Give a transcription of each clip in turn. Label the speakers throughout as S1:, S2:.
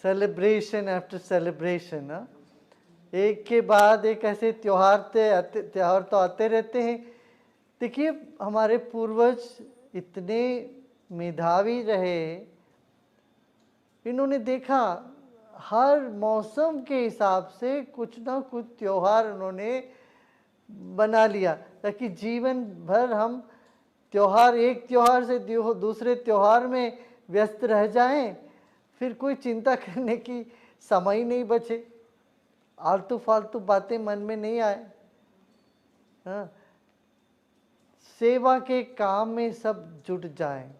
S1: Celebration after celebration, एक के बाद एक ऐसे त्योहार तो आते रहते हैं। देखिए हमारे पूर्वज इतने मेधावी रहे, इन्होंने देखा हर मौसम के हिसाब से कुछ ना कुछ त्योहार उन्होंने बना लिया, ताकि जीवन भर हम एक त्योहार से दूसरे त्योहार में व्यस्त रह जाएं, फिर कोई चिंता करने की समय नहीं बचे, आलतू फालतू बातें मन में नहीं आए। हाँ, सेवा के काम में सब जुट जाएं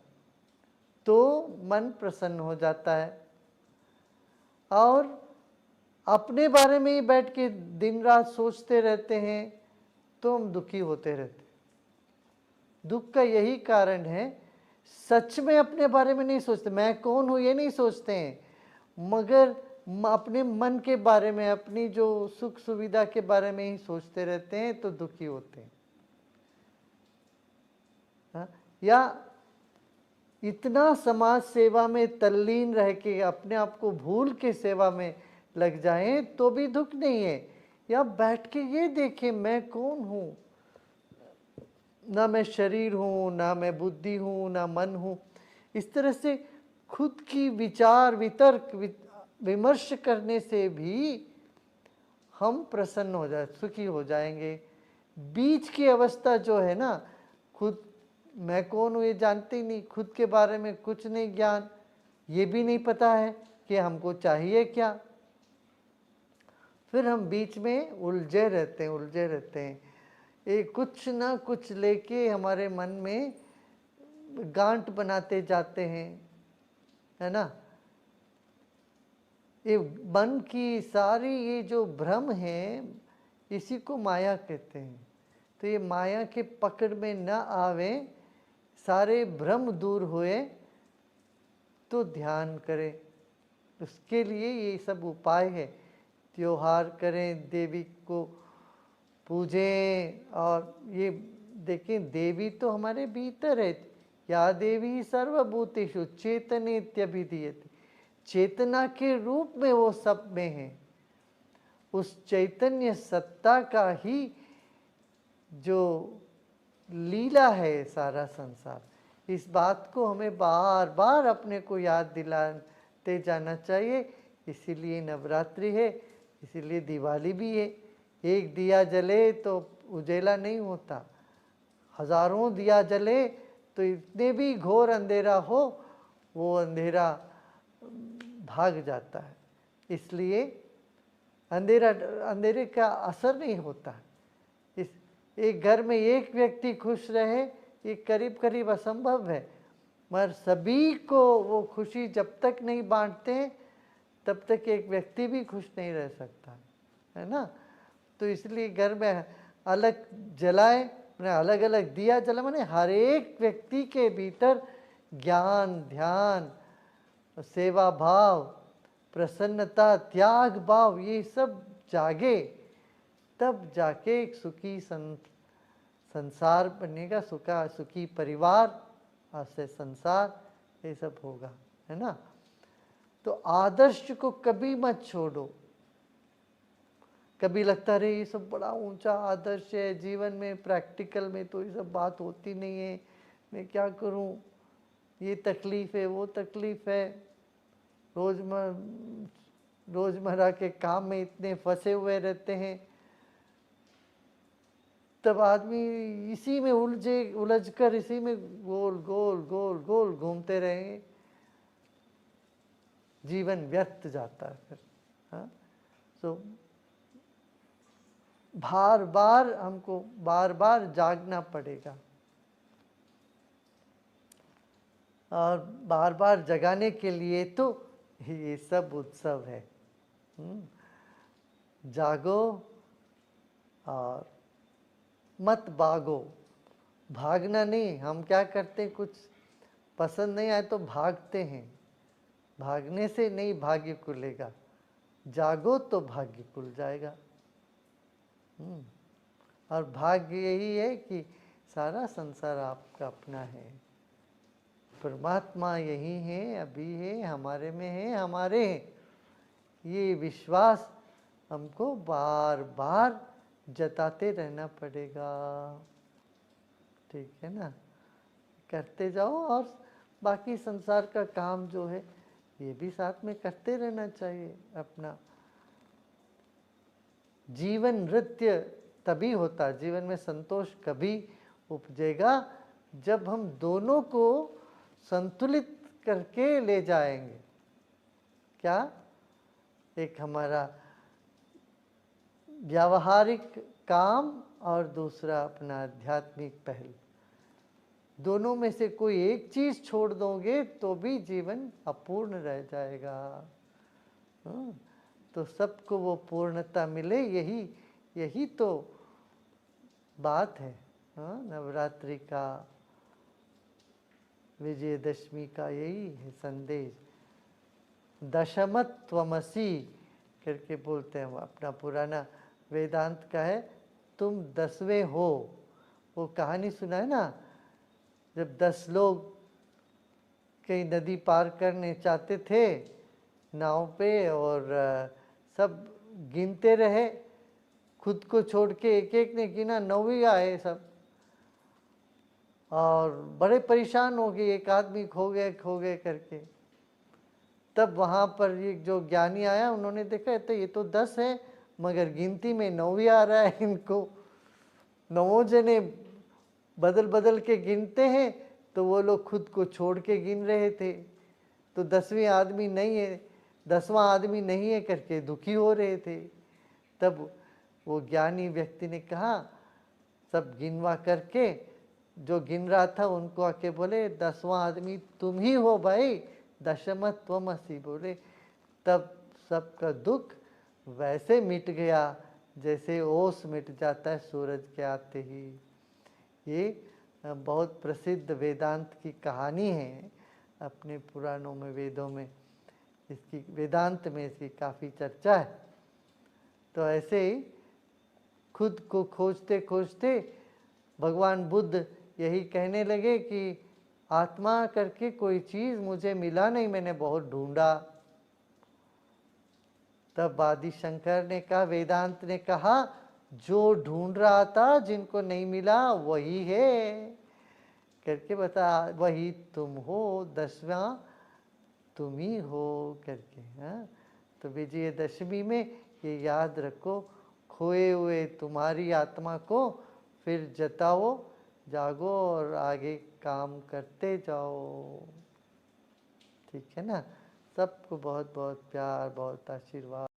S1: तो मन प्रसन्न हो जाता है। और अपने बारे में ही बैठ के दिन रात सोचते रहते हैं तो हम दुखी होते रहते। दुख का यही कारण है, सच में अपने बारे में नहीं सोचते, मैं कौन हूँ ये नहीं सोचते हैं, मगर अपने मन के बारे में, अपनी जो सुख सुविधा के बारे में ही सोचते रहते हैं तो दुखी होते हैं। हाँ? या इतना समाज सेवा में तल्लीन रह के अपने आप को भूल के सेवा में लग जाएं तो भी दुख नहीं है। या बैठ के ये देखें मैं कौन हूँ, ना मैं शरीर हूँ, ना मैं बुद्धि हूँ, ना मन हूँ। इस तरह से खुद की विचार वितर्क विमर्श करने से भी हम प्रसन्न हो जाए, सुखी हो जाएंगे। बीच की अवस्था जो है ना, खुद मैं कौन हूँ ये जानते ही नहीं, खुद के बारे में कुछ नहीं ज्ञान, ये भी नहीं पता है कि हमको चाहिए क्या, फिर हम बीच में उलझे रहते हैं। एक कुछ ना कुछ लेके हमारे मन में गांठ बनाते जाते हैं, है ना। ये मन की सारी ये जो भ्रम है, इसी को माया कहते हैं। तो ये माया के पकड़ में न आवे, सारे भ्रम दूर हुए तो ध्यान करें। उसके लिए ये सब उपाय है, त्योहार करें, देवी को पूजें। और ये देखें देवी तो हमारे भीतर है, या देवी सर्वभूतेषु चेतनेत्यभिधीयते, चेतना के रूप में वो सब में है। उस चैतन्य सत्ता का ही जो लीला है सारा संसार, इस बात को हमें बार बार अपने को याद दिलाते जाना चाहिए। इसीलिए नवरात्रि है, इसीलिए दिवाली भी है। एक दिया जले तो उजेला नहीं होता, हजारों दिया जले तो इतने भी घोर अंधेरा हो वो अंधेरा भाग जाता है। इसलिए अंधेरे का असर नहीं होता। इस एक घर में एक व्यक्ति खुश रहे ये करीब करीब असंभव है, मगर सभी को वो खुशी जब तक नहीं बांटते तब तक एक व्यक्ति भी खुश नहीं रह सकता, है ना। तो इसलिए घर में अलग जलाए, अलग अलग दिया जला, माने हर एक व्यक्ति के भीतर ज्ञान, ध्यान, सेवा भाव, प्रसन्नता, त्याग भाव, ये सब जागे, तब जाके एक सुखी संसार बनेगा, सुखी परिवार से संसार, ये सब होगा, है ना। तो आदर्श को कभी मत छोड़ो। कभी लगता रहे ये सब बड़ा ऊंचा आदर्श है, जीवन में प्रैक्टिकल में तो ये सब बात होती नहीं है, मैं क्या करूं, ये तकलीफ है वो तकलीफ है, रोजमर्रा के काम में इतने फंसे हुए रहते हैं। तब आदमी इसी में उलझ कर इसी में गोल गोल गोल गोल घूमते रहे, जीवन व्यर्थ जाता है फिर। हाँ, तो हमको बार बार जागना पड़ेगा, और बार बार जगाने के लिए तो ये सब उत्सव है। जागो और मत भागो। भागना नहीं, हम क्या करते हैं, कुछ पसंद नहीं आए तो भागते हैं, भागने से नहीं भाग्य खुलेगा, जागो तो भाग्य खुल जाएगा। और भाग्य यही है कि सारा संसार आपका अपना है, परमात्मा यही है, अभी है, हमारे में है, हमारे हैं। ये विश्वास हमको बार बार जताते रहना पड़ेगा। ठीक है ना, करते जाओ और बाकी संसार का काम जो है ये भी साथ में करते रहना चाहिए। अपना जीवन नृत्य तभी होता, जीवन में संतोष कभी उपजेगा जब हम दोनों को संतुलित करके ले जाएंगे। क्या? एक हमारा व्यावहारिक काम और दूसरा अपना आध्यात्मिक पहल। दोनों में से कोई एक चीज छोड़ दोगे तो भी जीवन अपूर्ण रह जाएगा। तो सबको वो पूर्णता मिले, यही तो बात है। नवरात्रि का, विजयदशमी का यही है संदेश। दशमत त्वमसि करके बोलते हैं, अपना पुराना वेदांत का है, तुम 10वें हो। वो कहानी सुना है ना, जब 10 लोग कहीं नदी पार करने चाहते थे नाव पे, और सब गिनते रहे, खुद को छोड़ के एक एक ने गिना, 9वीं आए सब, और बड़े परेशान हो गए, एक आदमी खो गए करके। तब वहाँ पर ये जो ज्ञानी आया, उन्होंने देखा तो ये तो 10 है मगर गिनती में 9वीं आ रहा है इनको। 9 जने बदल बदल के गिनते हैं, तो वो लोग खुद को छोड़ के गिन रहे थे, तो 10वीं आदमी नहीं है, 10वां आदमी नहीं है करके दुखी हो रहे थे। तब वो ज्ञानी व्यक्ति ने कहा, सब गिनवा करके जो गिन रहा था उनको आके बोले, 10वां आदमी तुम ही हो भाई, दशमत त्वमसि बोले। तब सबका दुख वैसे मिट गया जैसे ओस मिट जाता है सूरज के आते ही। ये बहुत प्रसिद्ध वेदांत की कहानी है, अपने पुराणों में, वेदों में इसकी, वेदांत में इसकी काफ़ी चर्चा है। तो ऐसे ही खुद को खोजते खोजते भगवान बुद्ध यही कहने लगे कि आत्मा करके कोई चीज़ मुझे मिला नहीं, मैंने बहुत ढूंढा। तब आदि शंकर ने कहा, वेदांत ने कहा, जो ढूंढ रहा था, जिनको नहीं मिला वही है करके बता, वही तुम हो, 10वां तुम ही हो करके। हाँ, तो विजयदशमी में ये याद रखो, खोए हुए तुम्हारी आत्मा को फिर जताओ, जागो और आगे काम करते जाओ। ठीक है ना। सबको बहुत बहुत प्यार, बहुत आशीर्वाद।